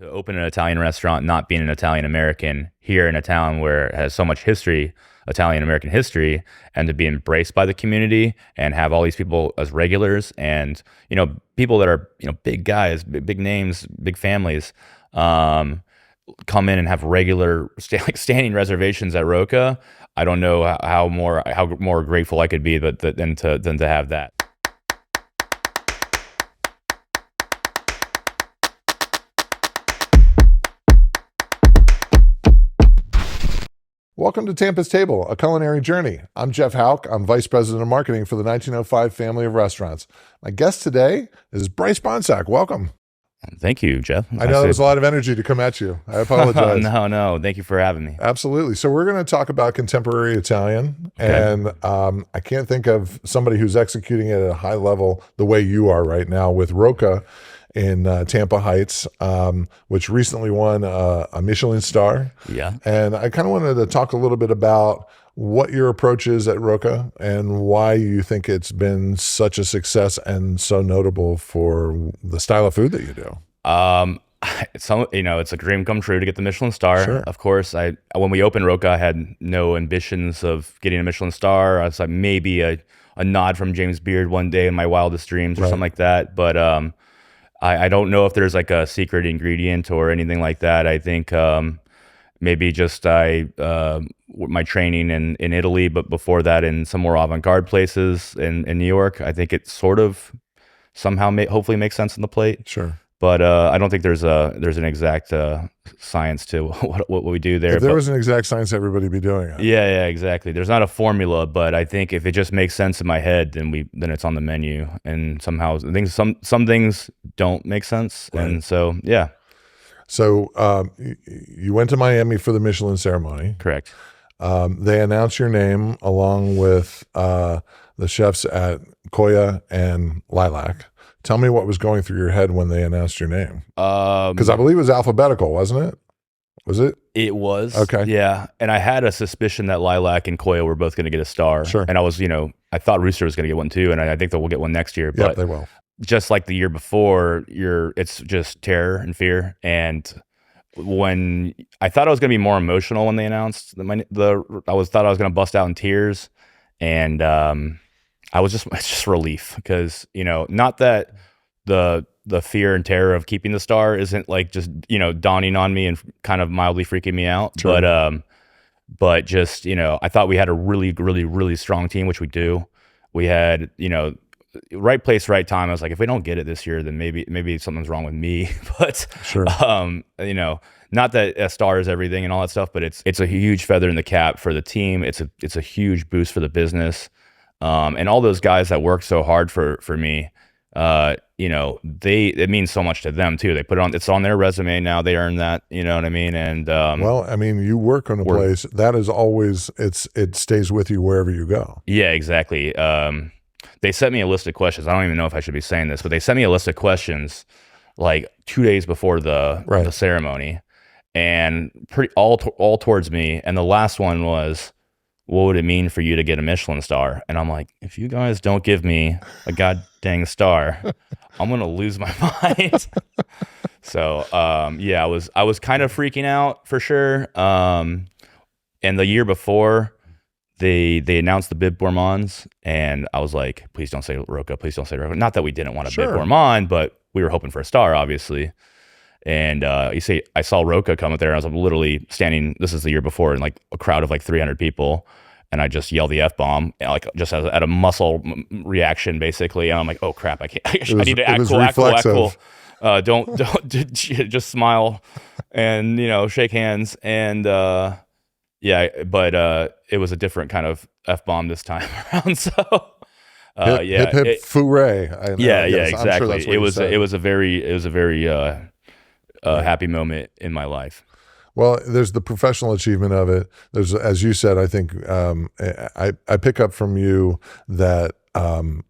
to open an Italian restaurant, not being an Italian American here in a town where it has so much history, Italian American history, and to be embraced by the community and have all these people as regulars and, people that are, big guys, big names, big families, come in and have regular standing reservations at Rocca. I don't know how more grateful I could be, than to have that. Welcome to Tampa's Table, a culinary journey. I'm Jeff Houck. I'm Vice President of Marketing for the 1905 family of restaurants. My guest today is Bryce Bonsack. Welcome. Thank you, Jeff. I know there was a lot of energy to come at you. I apologize. No. Thank you for having me. Absolutely. So we're going to talk about contemporary Italian, and I can't think of somebody who's executing it at a high level the way you are right now with Rocca in Tampa Heights, which recently won a Michelin star. Yeah. And I kind of wanted to talk a little bit about what your approach is at Rocca and why you think it's been such a success and so notable for the style of food that you do. It's a dream come true to get the Michelin star. Sure. Of course, when we opened Rocca, I had no ambitions of getting a Michelin star. I was like maybe a nod from James Beard one day in my wildest dreams or something like that. But I don't know if there's like a secret ingredient or anything like that. I think maybe just my training in Italy, but before that in some more avant-garde places in New York. I think it sort of somehow hopefully makes sense on the plate. Sure. But I don't think there's an exact science to what we do there. If there was an exact science, everybody would be doing it. Yeah, exactly. There's not a formula, but I think if it just makes sense in my head, then it's on the menu. And somehow some things don't make sense, Right. And so yeah. So you went to Miami for the Michelin ceremony. Correct. They announced your name along with the chefs at Koya and Lilac. Tell me what was going through your head when they announced your name. Because I believe it was alphabetical, wasn't it? Was it? It was. Okay. Yeah. And I had a suspicion that Lilac and Koya were both going to get a star. Sure. And I was, I thought Rooster was going to get one too. And I think that we'll get one next year. Yeah, But they will. just like the year before, it's just terror and fear. And when I thought I was going to be more emotional when they announced thought I was going to bust out in tears. And it's just relief because, not that the fear and terror of keeping the star isn't like just, dawning on me and kind of mildly freaking me out. Sure. But just, I thought we had a really, really, really strong team, which we do. We had, right place, right time. I was like, if we don't get it this year, then maybe something's wrong with me. But, sure. Not that a star is everything and all that stuff, but it's a huge feather in the cap for the team. It's a huge boost for the business. And all those guys that worked so hard for me, it means so much to them too. They put it on, it's on their resume now. They earn that, you know what I mean? And, you work on a place that is always, it stays with you wherever you go. Yeah, exactly. They sent me a list of questions. I don't even know if I should be saying this, but they sent me a list of questions like 2 days before the ceremony, and all towards me. And the last one was, what would it mean for you to get a Michelin star? And I'm like, if you guys don't give me a god dang star, I'm going to lose my mind. So, I was kind of freaking out for sure. And the year before they announced the Bib Gourmands, and I was like, please don't say Rocca, please don't say Rocca. Not that we didn't want a Bib Gourmand, but we were hoping for a star, obviously. And I saw Rocca come up there, and I was literally standing, this is the year before, in like a crowd of like 300 people, and I just yelled the F-bomb, like just at a muscle reaction, basically. And I'm like, oh crap, I need to act cool. Don't just smile and, shake hands. And but it was a different kind of F-bomb this time around. So hip hip fooray. Exactly. Sure it was a very happy moment in my life. Well, there's the professional achievement of it. There's, as you said, I think I pick up from you that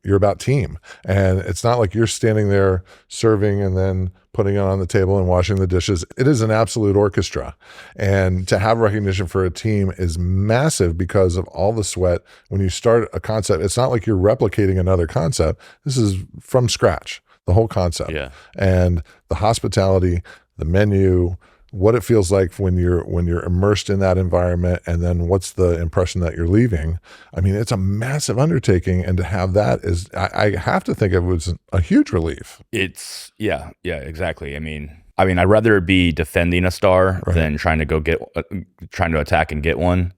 you're about team, and it's not like you're standing there serving and then putting it on the table and washing the dishes. It is an absolute orchestra, and to have recognition for a team is massive because of all the sweat. When you start a concept, it's not like you're replicating another concept. This is from scratch, the whole concept. Yeah. And the hospitality, the menu, what it feels like when you're immersed in that environment, and then what's the impression that you're leaving. I mean, it's a massive undertaking, and to have that is, I have to think it was a huge relief. It's yeah, exactly. I mean, I'd rather be defending a star than trying to attack and get one.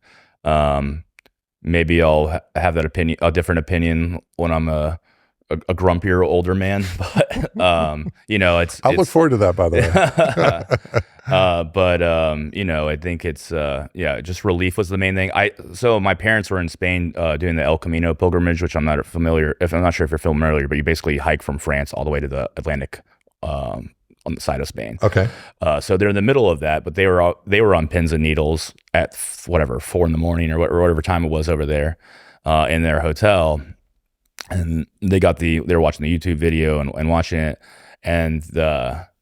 Maybe I'll have a different opinion when I'm a grumpier older man, but I look forward to that, by the way. I think it's just relief was the main thing. So my parents were in Spain doing the El Camino pilgrimage, which I'm not sure if you're familiar, but you basically hike from France all the way to the Atlantic on the side of Spain. Okay. So they're in the middle of that, but they were on pins and needles at 4 a.m. or whatever time it was over there in their hotel. And they were watching the YouTube video and watching it, and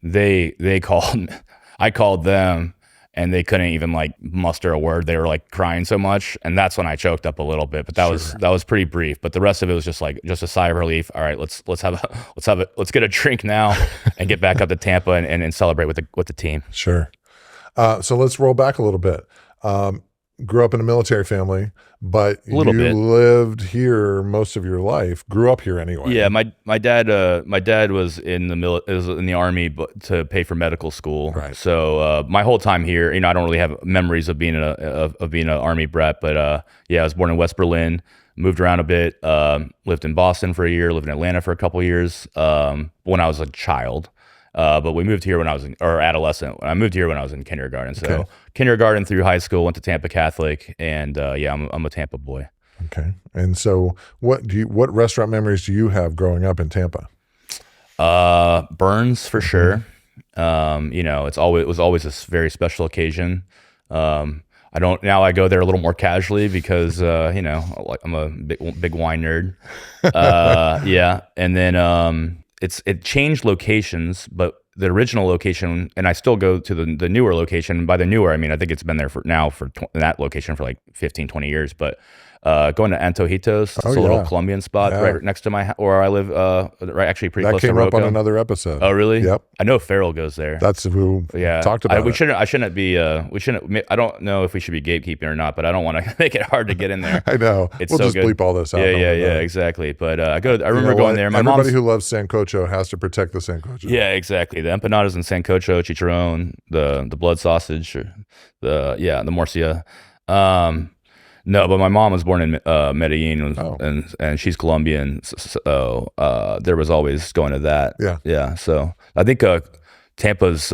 they called. I called them, and they couldn't even like muster a word. They were like crying so much, and that's when I choked up a little bit. But that was pretty brief. But the rest of it was just a sigh of relief. All right, let's get a drink now and get back up to Tampa and celebrate with the team. Sure. So let's roll back a little bit. Grew up in a military family, but you lived here most of your life. Grew up here anyway. Yeah, my dad was in the Army, but to pay for medical school. Right. So my whole time here, I don't really have memories of being an Army brat, but I was born in West Berlin, moved around a bit, lived in Boston for a year, lived in Atlanta for a couple of years when I was a child. But we moved here when I was adolescent. I moved here when I was in kindergarten. So kindergarten through high school, went to Tampa Catholic, and I'm a Tampa boy. Okay. And so what restaurant memories do you have growing up in Tampa? Burns for sure. It was always a very special occasion. I go there a little more casually because I'm a big wine nerd. And then it changed locations, but the original location, and I still go to the newer location. By the newer, I mean, I think it's been there for that location for like 15, 20 years, but going to Antojitos, it's a little Colombian spot right next to where I live, actually pretty close to Rocca. That came up on another episode. Oh, really? Yep. I know Farrell goes there. That's who talked about it. I don't know if we should be gatekeeping or not, but I don't want to make it hard to get in there. I know. We'll just bleep all this out. Yeah, exactly. But I remember going there. Everybody who loves Sancocho has to protect the Sancocho. Yeah, exactly. The empanadas and Sancocho, chicharrón, the blood sausage, or the morcilla. No, but my mom was born in Medellin, and she's Colombian, so there was always going to that. Yeah. So I think Tampa's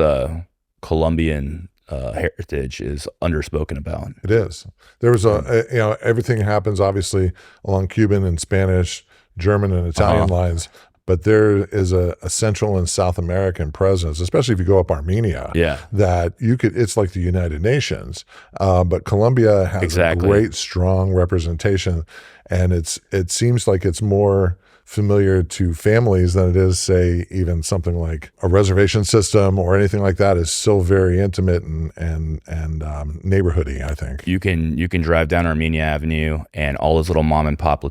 Colombian heritage is underspoken about. It is. There was everything happens obviously along Cuban and Spanish, German and Italian lines. But there is a Central and South American presence, especially if you go up Armenia, that it's like the United Nations. But Colombia has a great, strong representation, and it seems like it's more familiar to families than it is, say, even something like a reservation system or anything like that is still very intimate and neighborhoody, I think. You can drive down Armenia Avenue and all those little mom and pop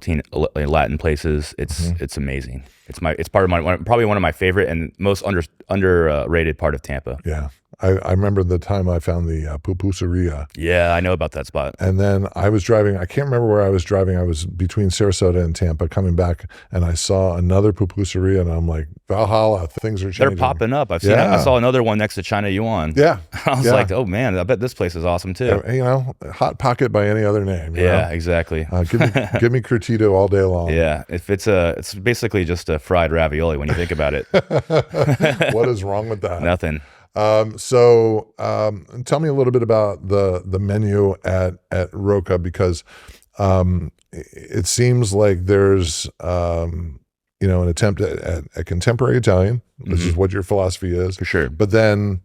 Latin places. It's amazing. It's probably one of my favorite and most underrated part of Tampa. Yeah. I remember the time I found the pupuseria. Yeah, I know about that spot. And then I was driving, I can't remember where I was driving. I was between Sarasota and Tampa coming back, and I saw another pupuseria, and I'm like, Valhalla, things are changing. They're popping up. I've seen it. I saw another one next to China Yuan. Yeah. I was like, oh man, I bet this place is awesome too. Hot Pocket by any other name. Exactly. Give me curtito all day long. Yeah. If it's basically just a fried ravioli when you think about it. What is wrong with that? Nothing. So tell me a little bit about the menu at Rocca, because it seems like there's an attempt at contemporary Italian. This is what your philosophy is, for sure. But then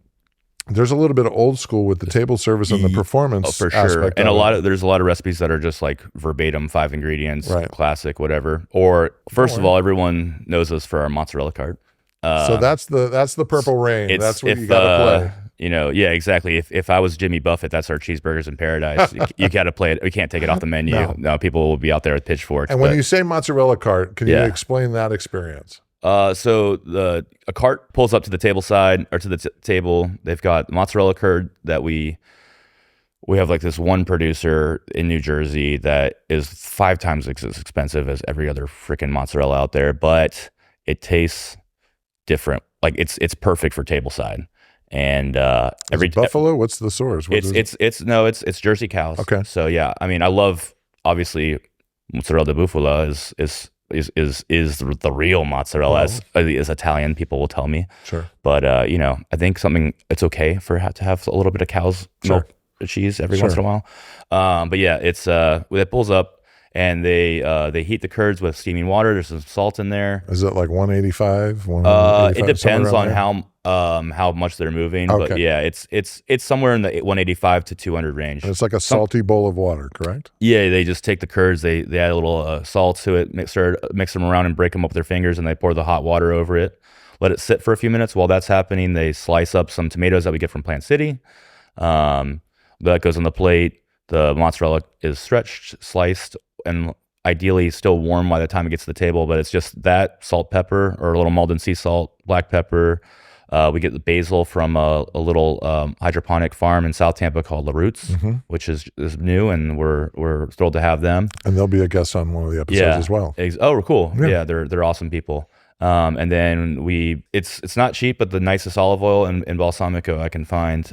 there's a little bit of old school with the table service and the performance for sure. aspect. And there's a lot of recipes that are just like verbatim 5 ingredients, classic, whatever. Or first of all, everyone knows us for our mozzarella cart. So that's the Purple Rain. That's what you got to play. Exactly. If I was Jimmy Buffett, that's our cheeseburgers in paradise. You got to play it. We can't take it off the menu. No, people will be out there with pitchforks. And when you say mozzarella cart, can you explain that experience? So a cart pulls up to the table side or to the table. They've got mozzarella curd that we have like this one producer in New Jersey that is 5 times as expensive as every other freaking mozzarella out there, but it tastes different. Like it's perfect for table side. And every buffalo, what's the source? It's Jersey cows. Okay. So yeah, I mean, I love, obviously, mozzarella di bufala is the real mozzarella, as Italian people will tell me. Sure. But I think it's okay to have a little bit of cow's milk cheese every once in a while. But yeah, it pulls up and they heat the curds with steaming water. There's some salt in there. Is it like 185? It depends on how much they're moving. Okay. But yeah, it's somewhere in the 185 to 200 range. And it's like a salty bowl of water, correct? Yeah, they just take the curds, they add a little salt to it, mix them around and break them up with their fingers, and they pour the hot water over it. Let it sit for a few minutes. While that's happening, they slice up some tomatoes that we get from Plant City. That goes on the plate. The mozzarella is stretched, sliced, and ideally still warm by the time it gets to the table, but it's just that, salt, pepper, or a little Malden sea salt, black pepper. We get the basil from a little hydroponic farm in South Tampa called La Roots, which is new, and we're thrilled to have them. And they'll be a guest on one of the episodes as well. Oh, cool. Yeah, they're awesome people. And then it's not cheap, but the nicest olive oil in balsamico I can find.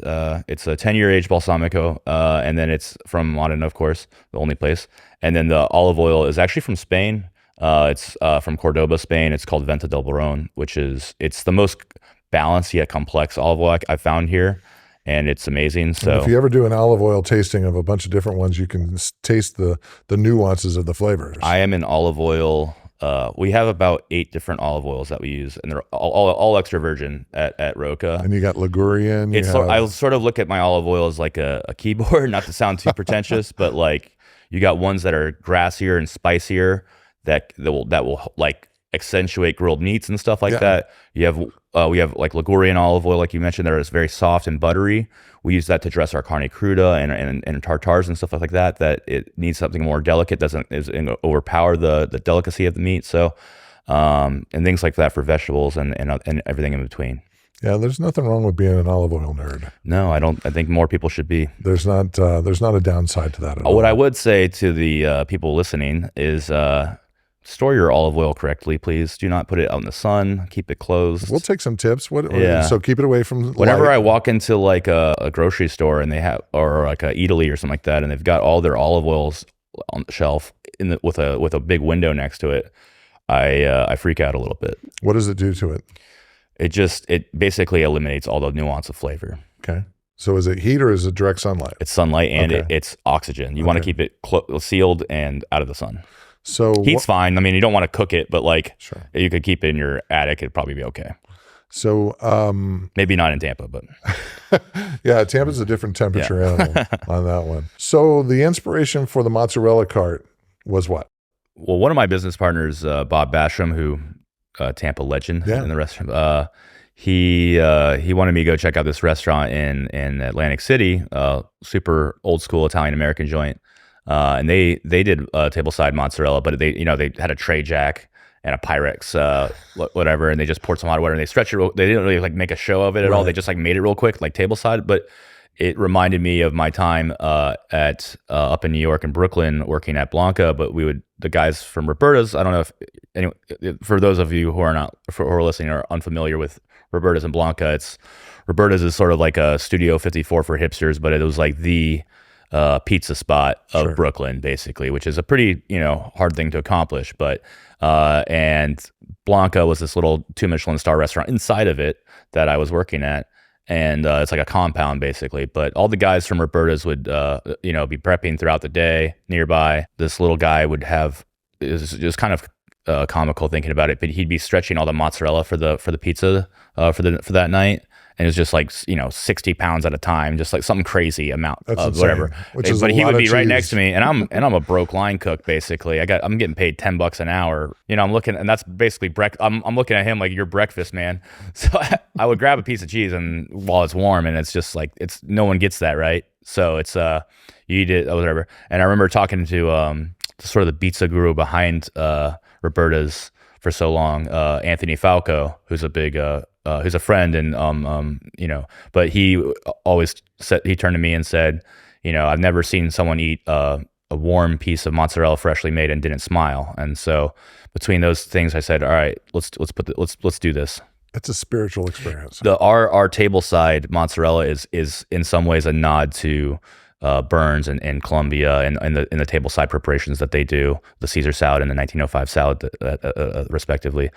It's a 10-year aged balsamico, and then it's from Modena, of course, the only place. And then the olive oil is actually from Spain. It's from Cordoba, Spain. It's called Venta del Barón, it's the most balanced yet complex olive oil I found here, and it's amazing. So if you ever do an olive oil tasting of a bunch of different ones, you can taste the nuances of the flavors. I am in olive oil. We have about 8 different olive oils that we use, and they're all extra virgin at Rocca. And you got Ligurian. I sort of look at my olive oil as like a keyboard, not to sound too pretentious, but like you got ones that are grassier and spicier that will like accentuate grilled meats and stuff like that. We have like Ligurian olive oil, like you mentioned, that is very soft and buttery. We use that to dress our carne cruda and tartars and stuff like that. That it needs something more delicate, doesn't overpower the delicacy of the meat. So and things like that for vegetables and everything in between. Yeah, there's nothing wrong with being an olive oil nerd. No, I don't. I think more people should be. There's not a downside to that at all. What I would say to the people listening is store your olive oil correctly, please. Do not put it out in the sun. Keep it closed. We'll take some tips. So keep it away from Whenever light. I walk into like a grocery store and they have, or like a Eataly or something like that, and they've got all their olive oils on the shelf with a big window next to it, I freak out a little bit. What does it do to it? It basically eliminates all the nuance of flavor. Okay. So is it heat or is it direct sunlight? It's sunlight and it's oxygen. You want to keep it sealed and out of the sun. So heat's fine. I mean, you don't want to cook it, but like you could keep it in your attic. It'd probably be okay. So maybe not in Tampa, but yeah, Tampa's a different temperature animal on that one. So the inspiration for the mozzarella cart was what? Well, one of my business partners, Bob Basham, who Tampa legend in the restaurant, he wanted me to go check out this restaurant in Atlantic City, super old school Italian American joint. And they did tableside mozzarella, but they had a tray jack and a Pyrex, whatever, and they just poured some hot water and they stretched it. They didn't really like make a show of it at all. They just like made it real quick, like tableside. But it reminded me of my time at up in New York and Brooklyn working at Blanca. But the guys from Roberta's. I don't know if for those of you who are listening are unfamiliar with Roberta's and Blanca, Roberta's is sort of like a Studio 54 for hipsters, but it was like the pizza spot of Brooklyn, basically, which is a pretty hard thing to accomplish. But and Blanca was this little 2 Michelin star restaurant inside of it that I was working at, and it's like a compound basically. But all the guys from Roberta's would be prepping throughout the day nearby. This little guy would have it was kind of comical thinking about it, but he'd be stretching all the mozzarella for the pizza for that night. And it was just like 60 pounds at a time, just like something crazy amount of whatever. But he would be right next to me, and I'm a broke line cook basically. I'm getting paid $10 an hour. I'm looking, and that's basically I'm looking at him like, you're breakfast, man. So I would grab a piece of cheese and while it's warm, and it's just like no one gets that, right? So it's you eat it or whatever. And I remember talking to sort of the pizza guru behind Roberta's for so long, Anthony Falco, who's a big who's a friend, and but he always said, he turned to me and said, I've never seen someone eat a warm piece of mozzarella freshly made and didn't smile. And so between those things, I said, all right, let's do this. It's a spiritual experience. Our table side mozzarella is in some ways a nod to Burns and Columbia and in the table side preparations that they do, the Caesar salad and the 1905 salad, respectively.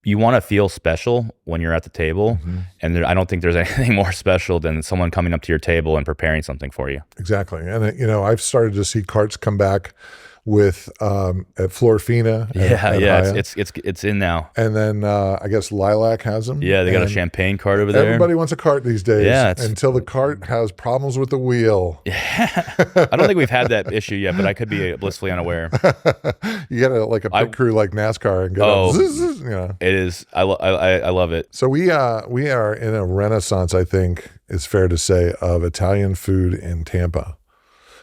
You want to feel special when you're at the table, and I don't think there's anything more special than someone coming up to your table and preparing something for you. Exactly, and I've started to see carts come back with at Florfina. It's in now. And then I guess Lilac has them. Yeah, they got a champagne cart over there. Everybody wants a cart these days. Yeah, until the cart has problems with the wheel. Yeah, I don't think we've had that issue yet, but I could be blissfully unaware. You got like a pit crew like NASCAR and go. Zzz, It is. I love it. So we are in a renaissance, I think it's fair to say, of Italian food in Tampa.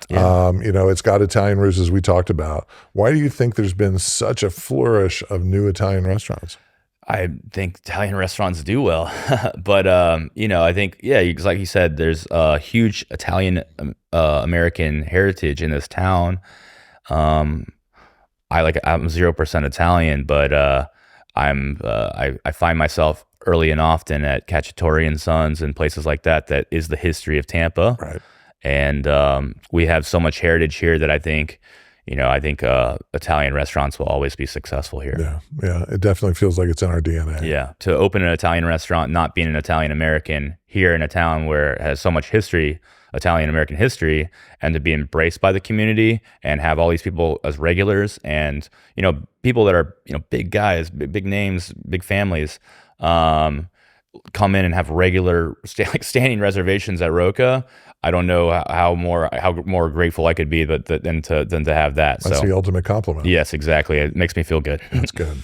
Yeah. It's got Italian roots, as we talked about. Why do you think there's been such a flourish of new Italian restaurants? I think Italian restaurants do well, but I think like you said, there's a huge Italian American heritage in this town. I'm 0% Italian, but I find myself early and often at Cacciatore and Sons and places like that. That is the history of Tampa. Right. And we have so much heritage here that I think Italian restaurants will always be successful here. Yeah, it definitely feels like it's in our DNA. Yeah, to open an Italian restaurant, not being an Italian American here in a town where it has so much history, Italian American history, and to be embraced by the community and have all these people as regulars and people that are big guys, big names, big families. Come in and have regular standing reservations at Rocca. I don't know how more grateful I could be, than to have that. That's the ultimate compliment. Yes, exactly. It makes me feel good. That's good.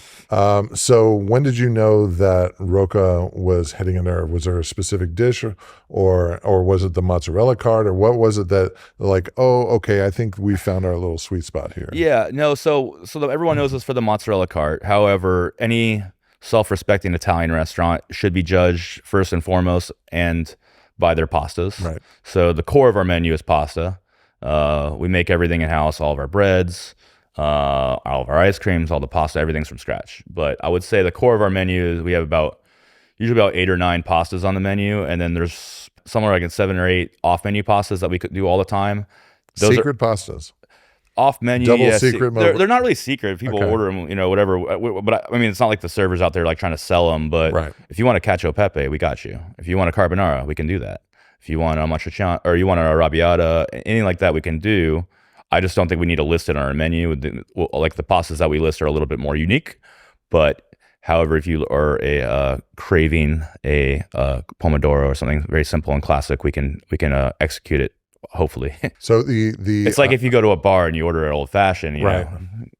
So when did you know that Rocca was heading in there? Was there a specific dish, or was it the mozzarella cart, or what was it that I think we found our little sweet spot here? Yeah, no. So everyone knows us for the mozzarella cart. However, any self-respecting Italian restaurant should be judged first and foremost and by their pastas. Right. So the core of our menu is pasta. We make everything in-house, all of our breads, all of our ice creams, all the pasta, everything's from scratch. But I would say the core of our menu is we have usually about 8 or 9 pastas on the menu, and then there's somewhere like 7 or 8 off-menu pastas that we could do all the time. Those secret pastas. Off menu, double secret. They're not really secret. People order them, whatever. But I mean, it's not like the servers out there like trying to sell them. But if you want a cacio e pepe, we got you. If you want a carbonara, we can do that. If you want a matriciana or you want a arrabbiata, anything like that, we can do. I just don't think we need to list it on our menu. Like the pastas that we list are a little bit more unique. But however, if you are craving a pomodoro or something very simple and classic, we can execute it. Hopefully. So it's like if you go to a bar and you order an old fashioned, you know,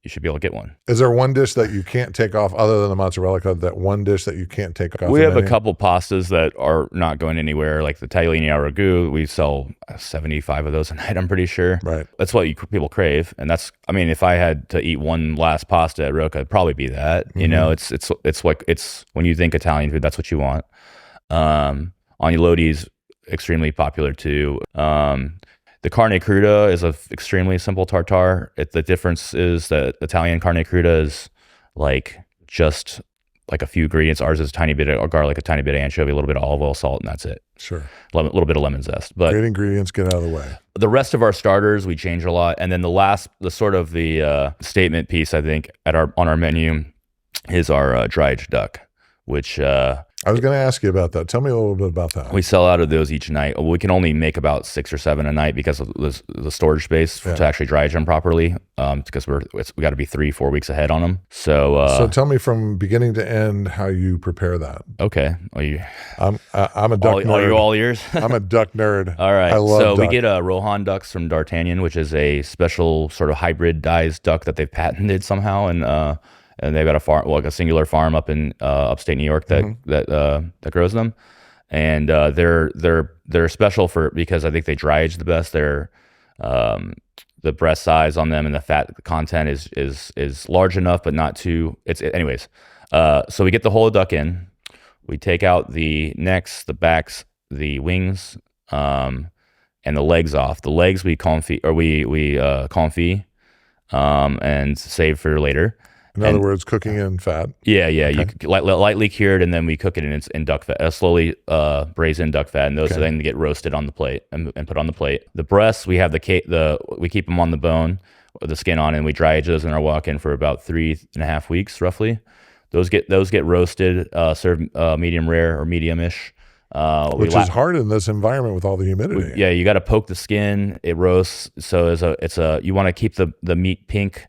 you should be able to get one. Is there one dish that you can't take off other than the mozzarella cut? That one dish that you can't take off? We have a couple pastas that are not going anywhere, like the tagliatelle au ragu. We sell 75 of those a night, I'm pretty sure. Right. That's what people crave, and if I had to eat one last pasta at Rocca, it'd probably be that. It's when you think Italian food, that's what you want. Agnolotti's extremely popular too. The carne cruda is a extremely simple tartare. The difference is that Italian carne cruda is just a few ingredients. Ours is a tiny bit of garlic, a tiny bit of anchovy, a little bit of olive oil, salt, and that's it. Sure. A little bit of lemon zest. But great ingredients, get out of the way. The rest of our starters we change a lot, and then the statement piece I think on our menu is our dry-aged duck, which I was going to ask you about that. Tell me a little bit about that. We sell out of those each night. We can only make about 6 or 7 a night because of the storage space to actually dry age them properly. Because we got to be 3-4 weeks ahead on them. So tell me from beginning to end how you prepare that. Okay. I'm a duck nerd. Are you all ears? I'm a duck nerd. All right. I love duck. We get Rohan ducks from D'Artagnan, which is a special sort of hybridized duck that they've patented somehow, and they've got a farm, a singular farm up in upstate New York that grows them, and they're special because I think they dry age the best. the breast size on them and the fat content is large enough, but not too. Anyways. So we get the whole duck in. We take out the necks, the backs, the wings, and the legs off. The legs we confit and save for later. In other words, cooking in fat. Yeah. Okay. You lightly cured, and then we cook it in duck fat, slowly braise in duck fat, and those then get roasted on the plate and put on the plate. The breasts, we have we keep them on the bone with the skin on, and we dry age those in our walk-in for about 3.5 weeks roughly. Those get roasted, served medium rare or medium-ish. Which is hard in this environment with all the humidity. You got to poke the skin. It roasts, so you want to keep the meat pink,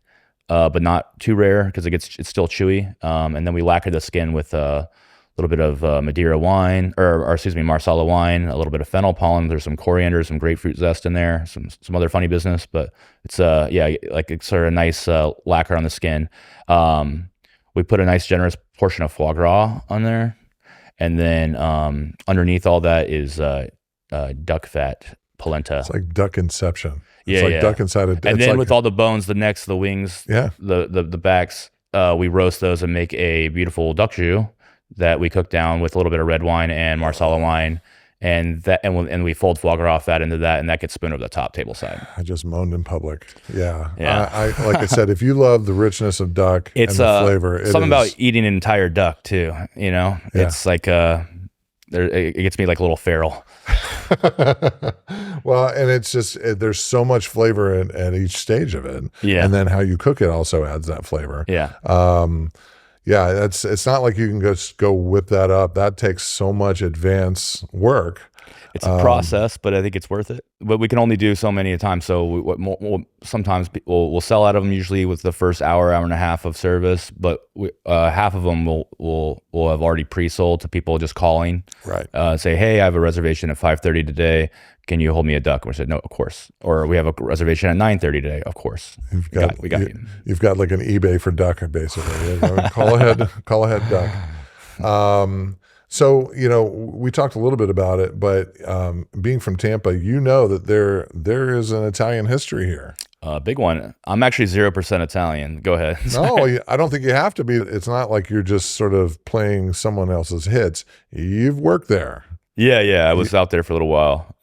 but not too rare because it's still chewy. And then we lacquer the skin with a little bit of Madeira wine, or Marsala wine, a little bit of fennel pollen. There's some coriander, some grapefruit zest in there, some other funny business, but it's it's sort of a nice lacquer on the skin. We put a nice generous portion of foie gras on there. And then underneath all that is duck fat polenta. It's like duck inception. It's like duck inside a duck. And then with all the bones, the necks, the wings, the backs, we roast those and make a beautiful duck jus that we cook down with a little bit of red wine and Marsala wine. And we fold foie gras fat into that, and that gets spoon over the top table side. I just moaned in public. Yeah. I like I said, if you love the richness of duck and the flavor, it's something about eating an entire duck too. It's like it gets me like a little feral. Well, and it's just there's so much flavor at each stage of it. Yeah. And then how you cook it also adds that flavor. Yeah. It's not like you can just go whip that up. That takes so much advanced work. It's a process, but I think it's worth it. But we can only do so many at a time. So sometimes we'll sell out of them usually with the first hour and a half of service. But half of them will have already pre-sold to people just calling. Right. Say, hey, I have a reservation at 5:30 today. Can you hold me a duck? We said, no, of course. Or we have a reservation at 9:30 today. Of course. We got you. You've got like an eBay for duck, basically. Call ahead duck. So, we talked a little bit about it, but being from Tampa, that there is an Italian history here. Big one. I'm actually 0% Italian. Go ahead. No, I don't think you have to be. It's not like you're just sort of playing someone else's hits. You've worked there. Yeah. I was out there for a little while,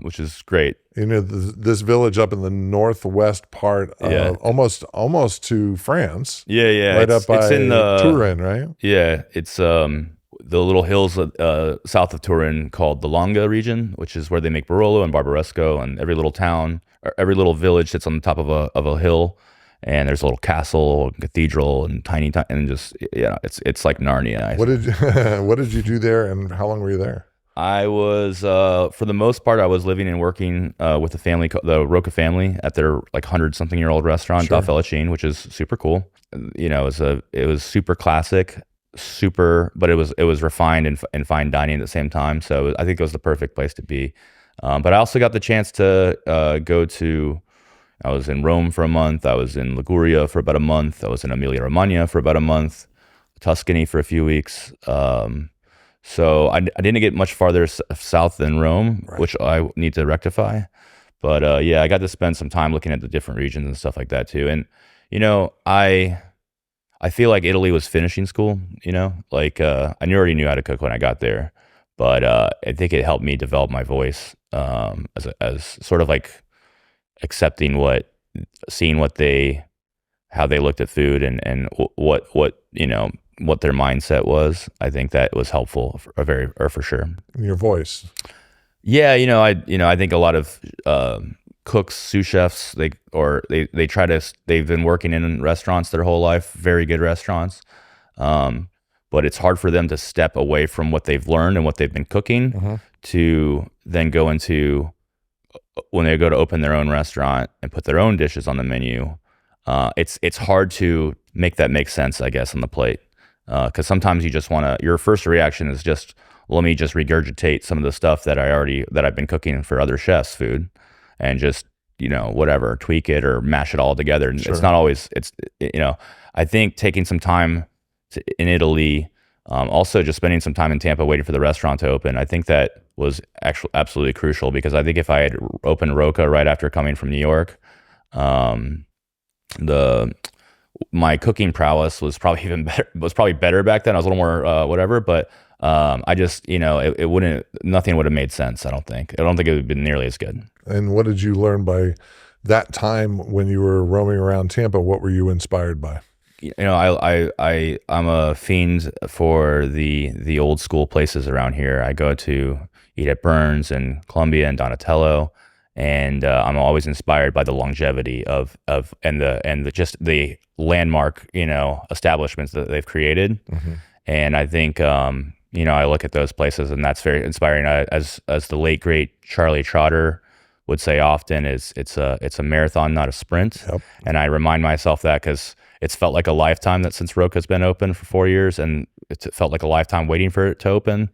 which is great. This village up in the northwest part, almost to France. Yeah. Right up by Turin, right? Yeah, it's the little hills south of Turin called the Longa region, which is where they make Barolo and Barbaresco, and every little town, or every little village sits on the top of a hill, and there's a little castle, cathedral, and tiny, and just it's like Narnia. What did you do there, and how long were you there? I was, for the most part, I was living and working with the family, the Rocca family, at their like 100-something-year-old restaurant, Da Felicine, which is super cool. It was super classic, but it was refined and fine dining at the same time. So I think it was the perfect place to be. But I also got the chance to I was in Rome for a month. I was in Liguria for about a month. I was in Emilia-Romagna for about a month, Tuscany for a few weeks. So I didn't get much farther south than Rome, which I need to rectify. But I got to spend some time looking at the different regions and stuff like that too. And I feel like Italy was finishing school. I already knew how to cook when I got there, but I think it helped me develop my voice as sort of like accepting seeing how they looked at food and what their mindset was. I think that was helpful for sure. Your voice. Yeah, I think a lot of cooks, sous chefs, they've been working in restaurants their whole life, very good restaurants. But it's hard for them to step away from what they've learned and what they've been cooking to then go into when they go to open their own restaurant and put their own dishes on the menu. It's hard to make that make sense, I guess, on the plate. Because sometimes you just your first reaction is just, let me just regurgitate some of the stuff that I've been cooking for other chefs' food, and just whatever, tweak it or mash it all together. And it's not always. I think taking some time in Italy, also just spending some time in Tampa waiting for the restaurant to open, I think that was actually absolutely crucial, because I think if I had opened Rocca right after coming from New York, The my cooking prowess was probably even better. Was probably better back then. I was a little more whatever, but I just it wouldn't. Nothing would have made sense. I don't think. I don't think it would have been nearly as good. And what did you learn by that time when you were roaming around Tampa? What were you inspired by? I'm a fiend for the old school places around here. I go to eat at Burns and Columbia and Donatello, and I'm always inspired by the longevity of the just the landmark establishments that they've created. Mm-hmm. And I think I look at those places, and that's very inspiring. As the late great Charlie Trotter would say often, it's a marathon, not a sprint. Yep. And I remind myself that because it's felt like a lifetime that since Rocca's been open for 4 years, and it felt like a lifetime waiting for it to open.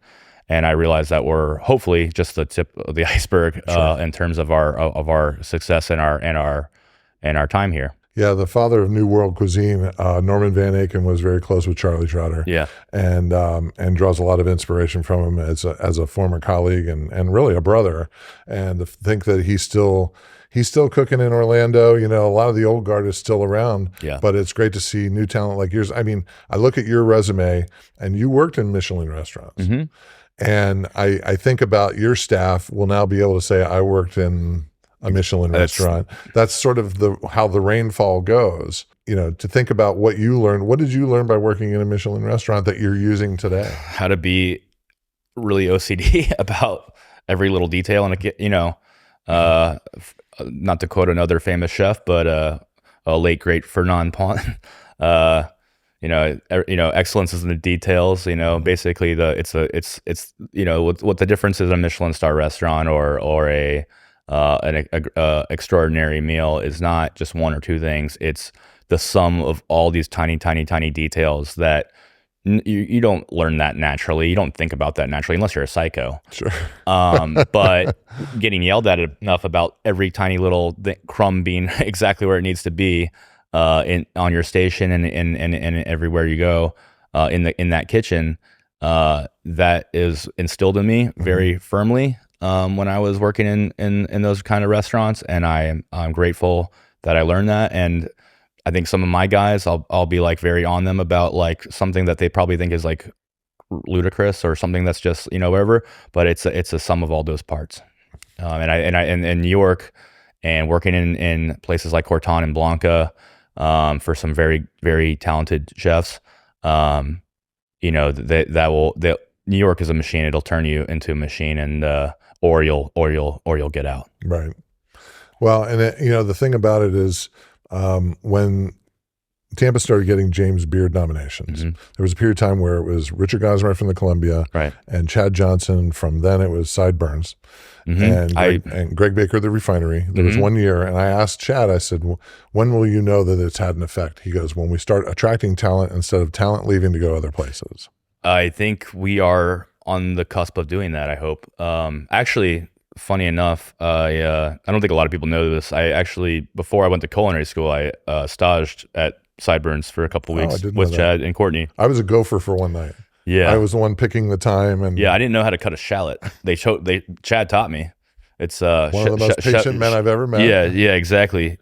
And I realized that we're hopefully just the tip of the iceberg in terms of our success and our time here. Yeah, the father of New World cuisine, Norman Van Aken, was very close with Charlie Trotter. Yeah, and draws a lot of inspiration from him as a former colleague and really a brother. And to think that he's still cooking in Orlando. A lot of the old guard is still around. Yeah. But it's great to see new talent like yours. I mean, I look at your resume, and you worked in Michelin restaurants. Mm-hmm. And I think about your staff will now be able to say, I worked in a Michelin restaurant. That's sort of how the rainfall goes. To think about what you learned. What did you learn by working in a Michelin restaurant that you're using today? How to be really OCD about every little detail, and not to quote another famous chef, but a late great Fernand Pont. Excellence is in the details. Basically it's what the difference is in a Michelin star restaurant or an extraordinary meal is not just one or two things. It's the sum of all these tiny details that you don't learn that naturally. You don't think about that naturally unless you're a psycho. Sure. But getting yelled at enough about every tiny little crumb being exactly where it needs to be on your station and everywhere you go in that kitchen, that is instilled in me very firmly when I was working in those kind of restaurants, and I'm grateful that I learned that. And I think some of my guys, I'll be like very on them about like something that they probably think is like ludicrous or something that's just whatever, but it's a sum of all those parts. And in New York and working in places like Corton and Blanca for some very very talented chefs, New York is a machine. It'll turn you into a machine, and or you'll get out. Right. Well, and the thing about it is, when Tampa started getting James Beard nominations, Mm-hmm. there was a period of time where it was Richard Gosmer from the Columbia, Right. and Chad Johnson. From then it was Sideburns, Mm-hmm. and Greg Baker, the Refinery. There was Mm-hmm. 1 year, and I asked Chad, I said, when will you know that it's had an effect? He goes, when we start attracting talent instead of talent leaving to go other places. I think we are on the cusp of doing that, I hope. Actually, funny enough, I don't think a lot of people know this. I actually, before I went to culinary school, I staged at Sideburns for a couple of weeks with Chad and Courtney. I was a gopher for one night. Yeah. I was the one picking the time. And yeah, I didn't know how to cut a shallot. Chad taught me. It's one of the most patient men I've ever met. Yeah, exactly.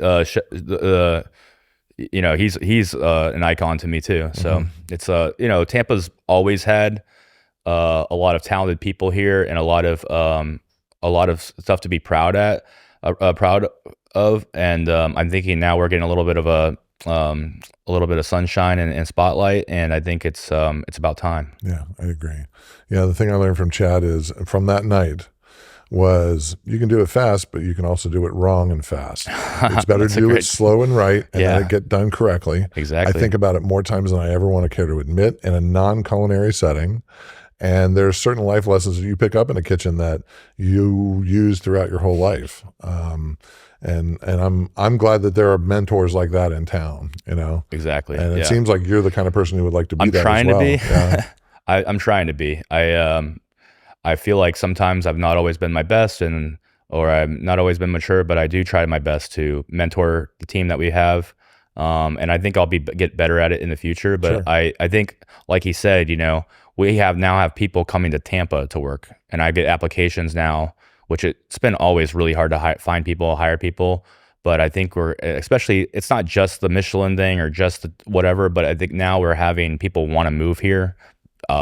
He's an icon to me too. So it's Tampa's always had a lot of talented people here and a lot of stuff to be proud of. And I'm thinking now we're getting a little bit of sunshine and spotlight, and I think it's about time. Yeah, I agree. Yeah, the thing I learned from Chad is from that night was you can do it fast, but you can also do it wrong and fast. It's better to do it slow and right, and then it get done correctly. Exactly. I think about it more times than I ever want to care to admit in a non-culinary setting. And there's certain life lessons that you pick up in a kitchen that you use throughout your whole life. And I'm glad that there are mentors like that in town, Exactly. And it seems like you're the kind of person who would like to be I'm that trying as well. to be. Yeah. I'm trying to be. I feel like sometimes I've not always been my best or I've not always been mature, but I do try my best to mentor the team that we have. And I think I'll get better at it in the future. But Sure. I think, like he said, we now have people coming to Tampa to work, and I get applications now, which it's been always really hard to find people, hire people. But I think especially, it's not just the Michelin thing or just the whatever, but I think now we're having people want to move here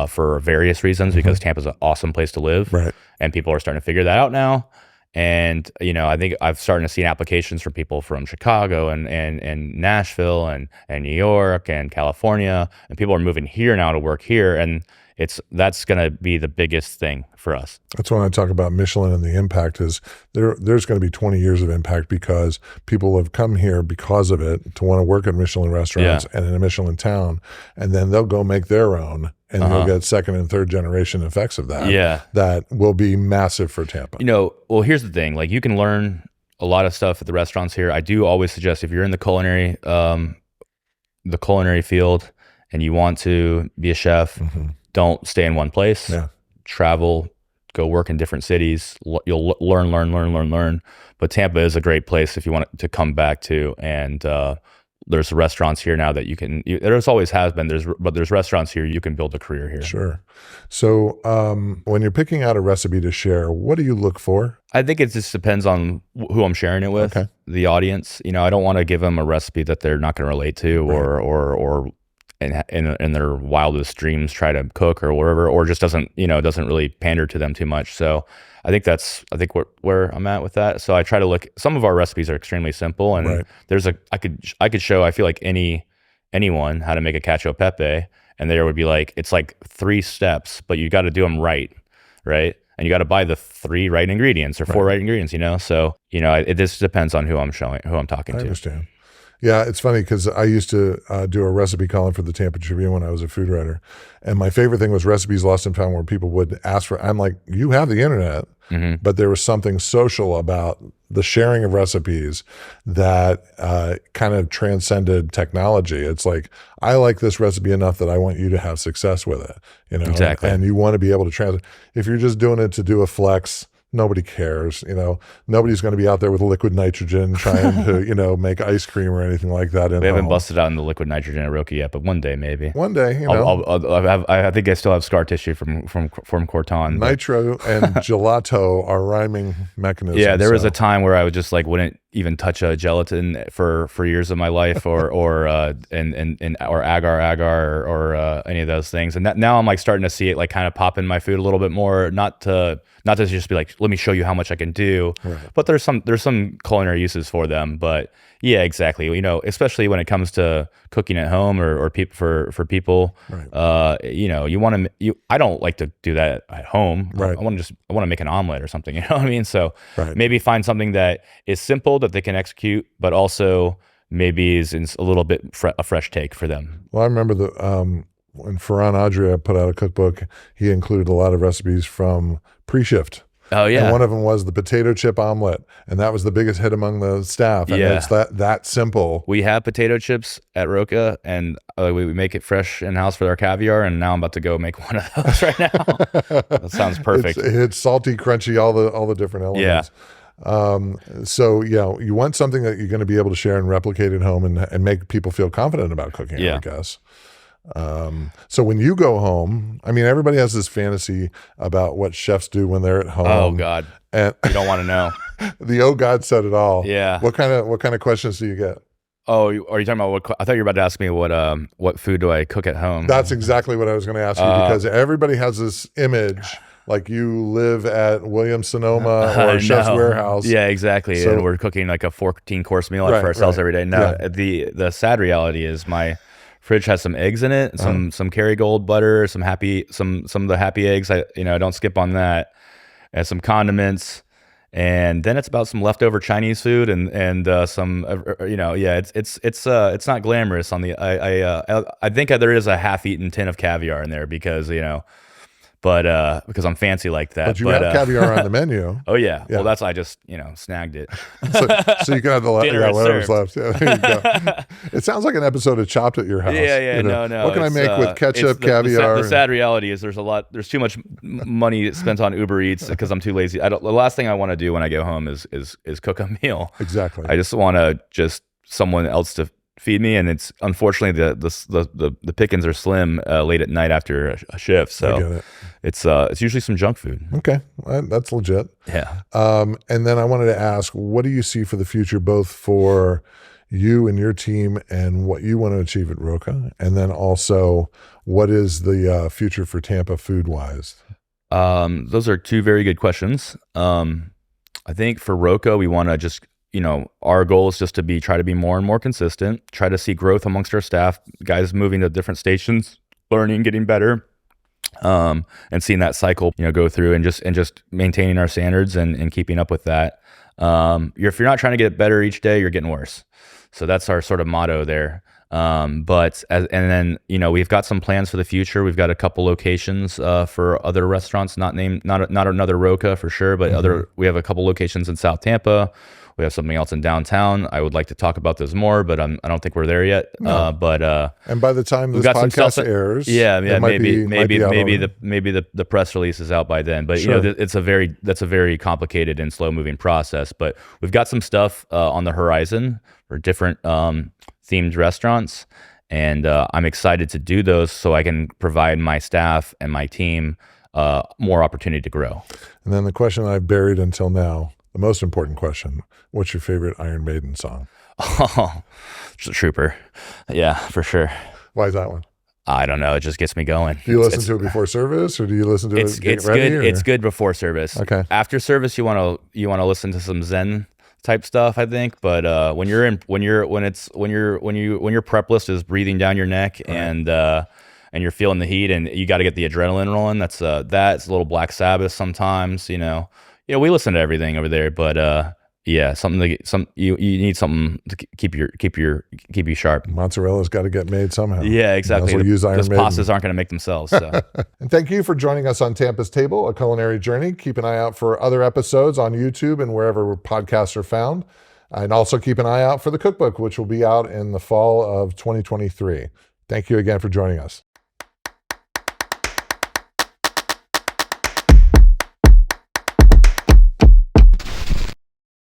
for various reasons, because Tampa's an awesome place to live. Right. And people are starting to figure that out now. And, I think I've started to see applications for people from Chicago and Nashville and New York and California, and people are moving here now to work here. And that's going to be the biggest thing for us. That's when I talk about Michelin and the impact is there's going to be 20 years of impact because people have come here because of it to want to work at Michelin restaurants and in a Michelin town, and then they'll go make their own, and you'll get second and third generation effects of that. Yeah. That will be massive for Tampa. Well, here's the thing, like you can learn a lot of stuff at the restaurants here. I do always suggest if you're in the culinary field and you want to be a chef, don't stay in one place. Yeah. Travel, go work in different cities. You'll learn. But Tampa is a great place if you want to come back to. And there's restaurants here now that there's always has been. But there's restaurants here you can build a career here. Sure. So when you're picking out a recipe to share, what do you look for? I think it just depends on who I'm sharing it with, the audience. I don't want to give them a recipe that they're not going to relate to, or in their wildest dreams try to cook or whatever, or just doesn't really pander to them too much. So I think where I'm at with that. So I try to look. Some of our recipes are extremely simple, and I could show, I feel like anyone how to make a cacio e pepe, and there would be it's like 3 steps, but you got to do them right, and you got to buy the 3 right ingredients or 4 right ingredients. So it just depends on who I'm talking to. I understand. Yeah, it's funny because I used to do a recipe column for the Tampa Tribune when I was a food writer. And my favorite thing was recipes lost and found, where people would ask for, I'm like, you have the internet, but there was something social about the sharing of recipes that kind of transcended technology. It's like, I like this recipe enough that I want you to have success with it. Exactly. And you want to be able to if you're just doing it to do a flex, nobody cares. Nobody's going to be out there with liquid nitrogen trying to, make ice cream or anything like that. We haven't busted out in the liquid nitrogen at Rocca yet, but one day maybe. One day, I think I still have scar tissue from Corton. Nitro and gelato are ryming mechanisms. Yeah, there was a time where I would just wouldn't even touch a gelatin for years of my life, or agar or any of those things. And now I'm starting to see it kind of pop in my food a little bit more. Not to just be let me show you how much I can do. Right. But there's some culinary uses for them. But yeah, exactly. Especially when it comes to cooking at home or for people. Right. You want to. I don't like to do that at home. Right. I want to make an omelet or something. You know what I mean? So maybe find something that is simple that they can execute, but also maybe is a little bit a fresh take for them. Well, I remember when Ferran Adria put out a cookbook, he included a lot of recipes from pre-shift. Oh yeah. And one of them was the potato chip omelet, and that was the biggest hit among the staff. And it's that simple. We have potato chips at Rocca, and we make it fresh in house for our caviar. And now I'm about to go make one of those right now. That sounds perfect. It's salty, crunchy, all the different elements. Yeah. So you want something that you're going to be able to share and replicate at home and make people feel confident about cooking. I guess. So when you go home, everybody has this fantasy about what chefs do when they're at home. Oh God. And you don't want to know. The "oh God" said it all. Yeah. What kind of questions do you get? Oh, are you talking about I thought you were about to ask me what food do I cook at home? That's exactly what I was going to ask you, because everybody has this image like you live at Williams Sonoma or Chef's Warehouse. Yeah, exactly. So, and we're cooking a 14-course meal for ourselves every day. No, the sad reality is my fridge has some eggs in it, some Kerrygold butter, some of the happy eggs. I don't skip on that, and some condiments, and then it's about some leftover Chinese food and some it's not glamorous on the I think there is a half-eaten tin of caviar in there because because I'm fancy like that. But you have caviar on the menu. Oh yeah. Well, I just snagged it. so you can have whatever's left. Yeah, there you go. It sounds like an episode of Chopped at your house. Yeah. No. What can I make with ketchup, caviar? The sad reality is there's too much money spent on Uber Eats because I'm too lazy. The last thing I want to do when I go home is cook a meal. Exactly. I just want someone else to feed me, and it's unfortunately the pickings are slim late at night after a shift. So I get it. It's usually some junk food. Okay, that's legit. Yeah. And then I wanted to ask, what do you see for the future, both for you and your team and what you want to achieve at Rocca? And then also, what is the future for Tampa food-wise? Those are two very good questions. I think for Rocca, we want to just, our goal is just to try to be more and more consistent, try to see growth amongst our staff, guys moving to different stations, learning, getting better, and seeing that cycle, go through and just maintaining our standards and keeping up with that. If you're not trying to get better each day, you're getting worse. So that's our sort of motto there. And then we've got some plans for the future. We've got a couple locations for other restaurants, not another Rocca for sure, but we have a couple locations in South Tampa. We have something else in downtown. I would like to talk about those more, but I don't think we're there yet. No. And by the time this podcast airs, maybe the press release is out by then. But Sure. that's a very complicated and slow moving process. But we've got some stuff on the horizon for different themed restaurants, and I'm excited to do those so I can provide my staff and my team more opportunity to grow. And then the question I've buried until now, the most important question: what's your favorite Iron Maiden song? Oh, it's a trooper. Yeah, for sure. Why is that one? I don't know. It just gets me going. Do you listen to it before service, or do you listen to it getting ready? Good. It's good before service. Okay. After service, you want to listen to some Zen type stuff, I think. But when your prep list is breathing down your neck, right, and you're feeling the heat, and you got to get the adrenaline rolling. That's a little Black Sabbath sometimes. We listen to everything over there, but yeah, you need something to keep you sharp. Mozzarella's got to get made somehow. Yeah, exactly. Use Iron Maiden. Pastas aren't going to make themselves. So. And thank you for joining us on Tampa's Table, a culinary journey. Keep an eye out for other episodes on YouTube and wherever podcasts are found. And also keep an eye out for the cookbook, which will be out in the fall of 2023. Thank you again for joining us.